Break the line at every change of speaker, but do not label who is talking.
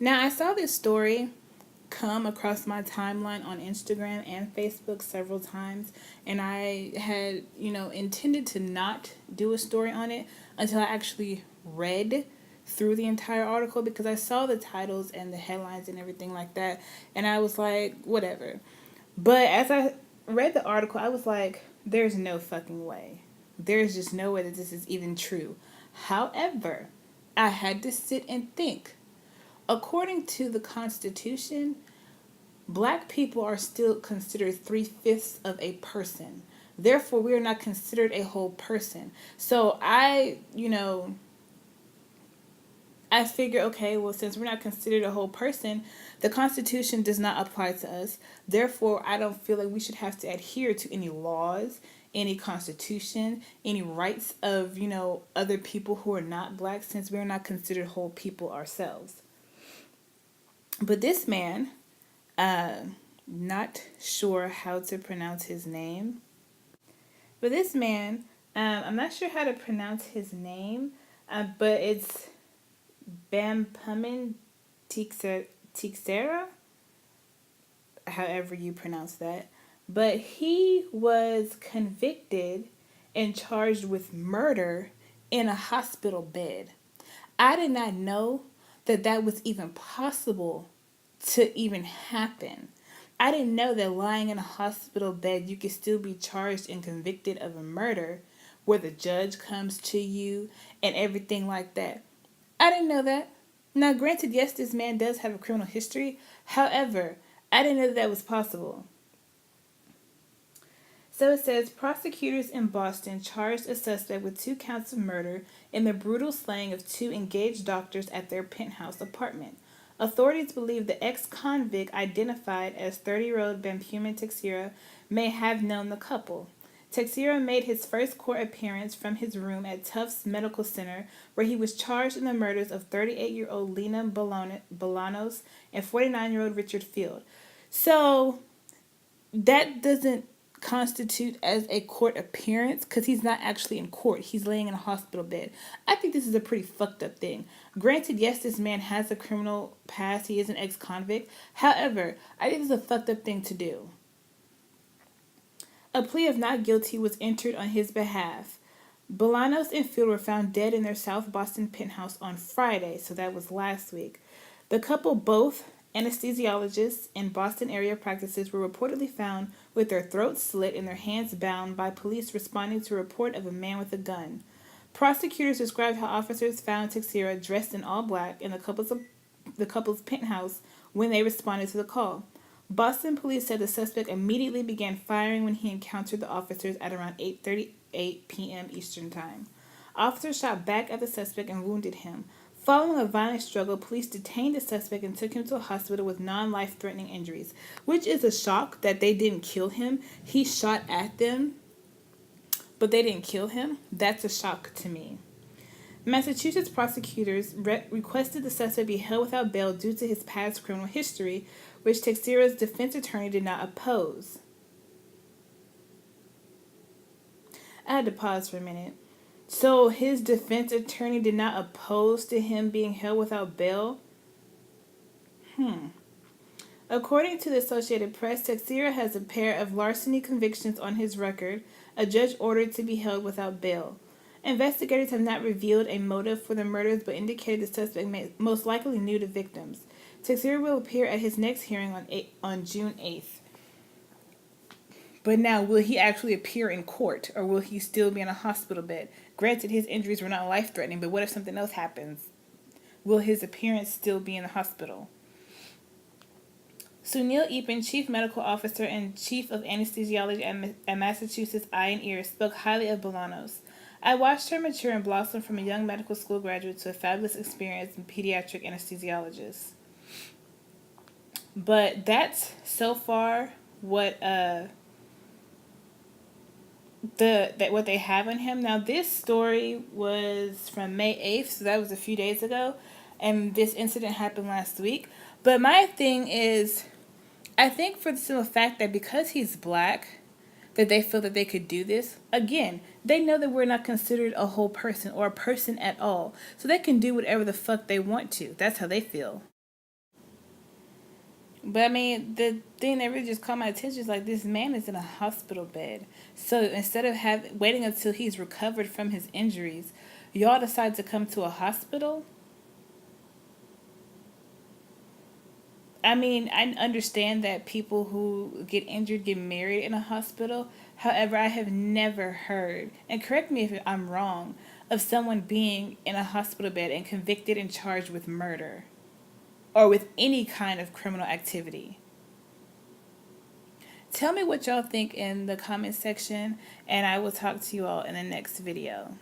Now, I saw this story come across my timeline on Instagram and Facebook several times, and I had, intended to not do a story on it until I actually read through the entire article because I saw the titles and the headlines and everything like that, and I was like, whatever. But as I read the article, I was like, there's no fucking way. There's just no way that this is even true. However, I had to sit and think. According to the Constitution, black people are still considered three-fifths of a person. Therefore, we are not considered a whole person. So I figure, okay, well, since we're not considered a whole person, the Constitution does not apply to us. Therefore, I don't feel like we should have to adhere to any laws, any Constitution, any rights of, other people who are not black, since we're not considered whole people ourselves. But this man, not sure how to pronounce his name, but this man, I'm not sure how to pronounce his name, but it's Bampumin Tixera, however you pronounce that. But he was convicted and charged with murder in a hospital bed. I did not know that that was even possible to even happen. I didn't know that lying in a hospital bed you could still be charged and convicted of a murder where the judge comes to you and everything like that. I didn't know that. Now, granted, yes, this man does have a criminal history. However, I didn't know that that was possible. So it says prosecutors in Boston charged a suspect with 2 counts of murder in the brutal slaying of 2 engaged doctors at their penthouse apartment. Authorities believe the ex-convict, identified as 30-year-old Bampumin Teixeira, may have known the couple. Teixeira made his first court appearance from his room at Tufts Medical Center, where he was charged in the murders of 38-year-old Lena Bolanos and 49-year-old Richard Field. So that doesn't constitute as a court appearance because he's not actually in court. He's laying in a hospital bed. I think this is a pretty fucked up thing. Granted, yes, this man has a criminal past. He is an ex-convict. However, I think it's a fucked up thing to do. A plea of not guilty was entered on his behalf. Bolanos and Field were found dead in their South Boston penthouse on Friday, so that was last week. The couple, both anesthesiologists in Boston area practices, were reportedly found with their throats slit and their hands bound by police responding to a report of a man with a gun. Prosecutors described how officers found Teixeira dressed in all black in the couple's penthouse when they responded to the call. Boston police said the suspect immediately began firing when he encountered the officers at around 8:38 p.m. Eastern Time. Officers shot back at the suspect and wounded him. Following a violent struggle, police detained the suspect and took him to a hospital with non-life-threatening injuries, which is a shock that they didn't kill him. He shot at them, but they didn't kill him. That's a shock to me. Massachusetts prosecutors requested the suspect be held without bail due to his past criminal history, which Teixeira's defense attorney did not oppose. I had to pause for a minute. So his defense attorney did not oppose to him being held without bail? According to the Associated Press, Teixeira has a pair of larceny convictions on his record. A judge ordered to be held without bail. Investigators have not revealed a motive for the murders, but indicated the suspect most likely knew the victims. Teixeira will appear at his next hearing on June 8th. But now, will he actually appear in court, or will he still be in a hospital bed? Granted, his injuries were not life-threatening, but what if something else happens? Will his appearance still be in the hospital? Sunil Eapen, Chief Medical Officer and Chief of Anesthesiology at Massachusetts Eye and Ear, spoke highly of Bolanos. I watched her mature and blossom from a young medical school graduate to a fabulous experience in pediatric anesthesiologist. But that's so far what what they have on him. Now, this story was from May 8th, so that was a few days ago, and this incident happened last week. But my thing is, I think for the simple fact that because he's black, that they feel that they could do this. Again, they know that we're not considered a whole person or a person at all, so they can do whatever the fuck they want to. That's how they feel. But I mean, the thing that really just caught my attention is like this man is in a hospital bed. So instead of waiting until he's recovered from his injuries, y'all decide to come to a hospital. I mean, I understand that people who get injured get married in a hospital. However, I have never heard, and correct me if I'm wrong, of someone being in a hospital bed and convicted and charged with murder or with any kind of criminal activity. Tell me what y'all think in the comment section, and I will talk to you all in the next video.